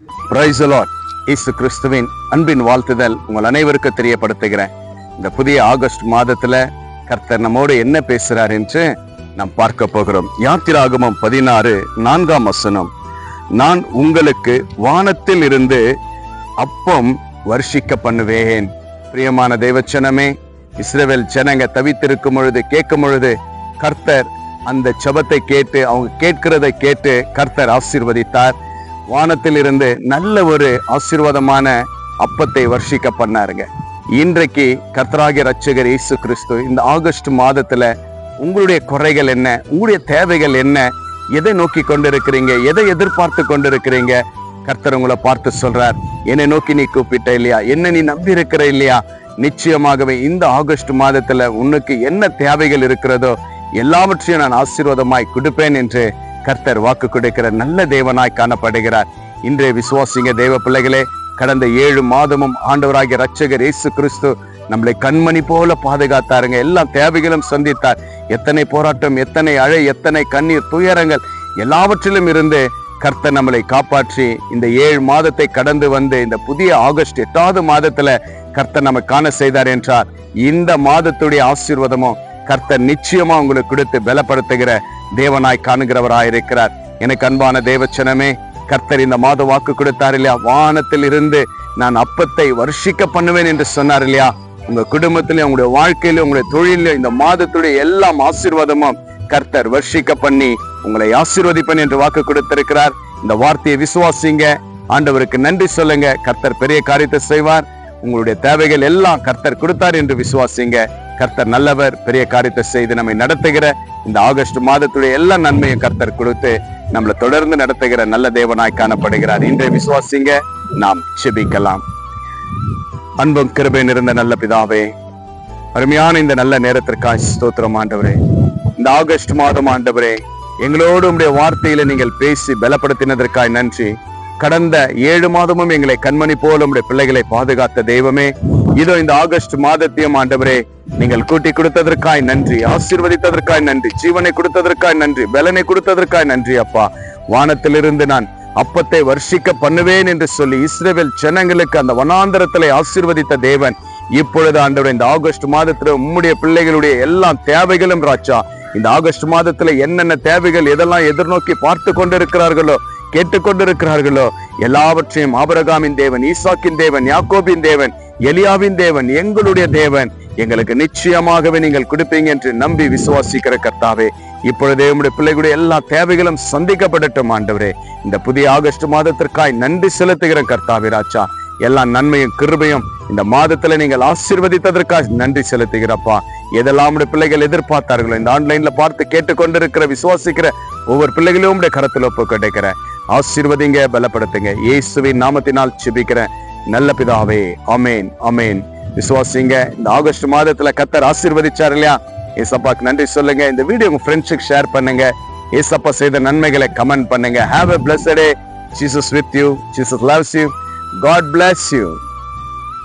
Praise the Lord. இயேசு கிறிஸ்துவின் அன்பின் வாழ்த்துதல் உங்கள் அனைவருக்கு தெரியப்படுத்துகிறேன். இந்த புதிய ஆகஸ்ட் மாதத்துல கர்த்தர் நம்மோடு என்ன பேசுறார் என்று நாம் பார்க்க போகிறோம். யாத்திராகமம் 16:4 நான் உங்களுக்கு வானத்தில் இருந்து அப்பம் வர்ஷிக்க பண்ணுவேன். பிரியமான தேவச்சனமே, இஸ்ரவேல் ஜனங்க தவித்திருக்கும் பொழுது, கேட்கும் பொழுது கர்த்தர் அந்த ஜெபத்தை கேட்டு, அவங்க கேட்கிறதை கேட்டு கர்த்தர் ஆசீர்வதித்தார். வானத்தில் இருந்து நல்ல ஒரு ஆசீர்வாதமான அப்பத்தை வர்ஷிக்க பண்ணாருங்க. இன்றைக்கு கர்த்தராகிய இரட்சகர் இயேசு கிறிஸ்து இந்த ஆகஸ்ட் மாதத்துல உங்களுடைய குறைகள் என்ன, உங்களுடைய தேவைகள் என்ன, எதை நோக்கி கொண்டிருக்கிறீங்க, எதை எதிர்பார்த்து கொண்டிருக்கிறீங்க, கர்த்தர் உங்களை பார்த்து சொல்றார், என்னை நோக்கி நீ கூப்பிட்ட இல்லையா, என்ன நீ நம்பி இருக்கிற இல்லையா, நிச்சயமாகவே இந்த ஆகஸ்ட் மாதத்துல உனக்கு என்ன தேவைகள் இருக்கிறதோ எல்லாவற்றையும் நான் ஆசீர்வாதமாய் கொடுப்பேன் என்று கர்த்தர் வாக்கு கொடுக்கிற நல்ல தேவனாய் காணப்படுகிறார். இன்றைய விசுவாசிங்க தேவ பிள்ளைகளே, கடந்த 7 மாதமும் ஆண்டவராகிய இரட்சகர் இயேசு கிறிஸ்து நம்மளை கண்மணி போல பாதுகாத்தாருங்க. எல்லா தேவைகளும் சந்தித்தார். எத்தனை போராட்டம், எத்தனை அழை, எத்தனை கண்ணீர், துயரங்கள் எல்லாவற்றிலும் இருந்து கர்த்தர் நம்மளை காப்பாற்றி இந்த 7 மாதத்தை கடந்து வந்து இந்த புதிய ஆகஸ்ட் 8வது மாதத்துல கர்த்தர் நம்ம காண செய்தார் என்றார். இந்த மாதத்துடைய ஆசீர்வாதமும் கர்த்தர் நிச்சயமா உங்களுக்கு கொடுத்து பலப்படுத்துகிற தேவனாய் காணுகிறவராய் இருக்கிறார். எனக்கு அன்பான தேவச்சனமே, கர்த்தர் இந்த மாத வாக்கு கொடுத்தார் இல்லையா, வானத்தில் இருந்து நான் அப்பத்தை வர்ஷிக்க பண்ணுவேன் என்று சொன்னார் இல்லையா. உங்க குடும்பத்திலும், உங்களுடைய வாழ்க்கையிலும், உங்களுடைய தொழிலும் இந்த மாதத்துடைய எல்லாம் ஆசீர்வாதமும் கர்த்தர் வர்ஷிக்க பண்ணி உங்களை ஆசீர்வதிப்பேன் என்று வாக்கு கொடுத்திருக்கிறார். இந்த வார்த்தையை விசுவாசிங்க, ஆண்டவருக்கு நன்றி சொல்லுங்க. கர்த்தர் பெரிய காரியத்தை செய்வார். உங்களுடைய தேவைகள் எல்லாம் கர்த்தர் கொடுத்தார் என்று விசுவாசிங்க. கர்த்தர் நல்லவர், பெரிய காரியத்தை செய்து நம்மை நடத்துகிற இந்த ஆகஸ்ட் மாதத்துடைய எல்லா நன்மையும் கர்த்தர் கொடுத்து நம்மளை தொடர்ந்து நடத்துகிற நல்ல தேவனாய் காணப்படுகிறார். இன்றைய விசுவாசிங்க, நாம் ஜெபிக்கலாம். அன்பும் கிருபை நிறைந்த நல்ல பிதாவே, அருமையான இந்த நல்ல நேரத்திற்காக ஸ்தோத்திரம் ஆண்டவரே. இந்த ஆகஸ்ட் மாதம் ஆண்டவரே, எங்களோடு உம்முடைய வார்த்தையில நீங்கள் பேசி பலப்படுத்தினதற்காய் நன்றி. கடந்த 7 மாதமும் எங்களை கண்மணி போல உம்முடைய பிள்ளைகளை பாதுகாத்த தெய்வமே, இதோ இந்த ஆகஸ்ட் மாதத்தையும் ஆண்டவரே நீங்கள் கூட்டி கொடுத்ததற்காய் நன்றி, ஆசீர்வதித்ததற்காய் நன்றி, ஜீவனை கொடுத்ததற்காய் நன்றி, பலனை கொடுத்ததற்காய் நன்றி அப்பா. வானத்திலிருந்து நான் அப்பத்தை வர்ஷிக்க பண்ணுவேன் என்று சொல்லி இஸ்ரவேல் ஜனங்களுக்கு அந்த வனாந்தரத்திலே ஆசீர்வதித்த தேவன், இப்பொழுது ஆண்டவரே இந்த ஆகஸ்ட் மாதத்துல உம்முடைய பிள்ளைகளுடைய எல்லா தேவைகளும் ராஜா, இந்த ஆகஸ்ட் மாதத்துல என்னென்ன தேவைகள் எதெல்லாம் எதிர்நோக்கி பார்த்து கொண்டிருக்கிறார்களோ, கேட்டுக்கொண்டிருக்கிறார்களோ எல்லாவற்றையும் ஆபிரகாமின் தேவன், ஈசாக்கின் தேவன், யாக்கோபின் தேவன், எலியாவின் தேவன், எங்களுடைய தேவன் எங்களுக்கு நிச்சயமாகவே நீங்கள் கொடுப்பீங்க என்று நம்பி விசுவாசிக்கிற கர்த்தாவே, இப்பொழுதே உம்முடைய பிள்ளைகளுடைய எல்லா தேவைகளும் சந்திக்கப்படட்டும் ஆண்டவரே. இந்த புதிய ஆகஸ்ட் மாதத்திற்காய் நன்றி செலுத்துகிற கர்த்தாவே ராஜா, எல்லா நன்மையும் கிருபையும் இந்த மாதத்துல நீங்கள் ஆசீர்வதித்ததற்காக நன்றி செலுத்துகிறப்பா. எதெல்லாம் உடைய பிள்ளைகள் எதிர்பார்த்தார்களோ, இந்த ஆன்லைன்ல பார்த்து கேட்டுக்கொண்டிருக்கிற விசுவாசிக்கிற ஒவ்வொரு பிள்ளைகளையும் உடைய கரத்தில் ஒப்பு கிடைக்கிற ஆசீர்வதிங்க, பலப்படுத்துங்க. இயேசுவின் நாமத்தினால் ஜெபிக்கிறேன் நல்ல பிதாவே, ஆமேன் ஆமேன். விசுவாசிங்க, இந்த ஆகஸ்ட் மாதத்துல கர்த்தர் ஆசீர்வதிச்சார் இல்லையா, ஏசப்பாக்கு நன்றி சொல்லுங்க. இந்த வீடியோ உங்க ஃப்ரெண்ட்ஸுக்கு ஷேர் பண்ணுங்க. ஏசப்பா செய்த நன்மைகளை கமெண்ட் பண்ணுங்க. Have a blessed day. Jesus with you. Jesus loves you. God bless you.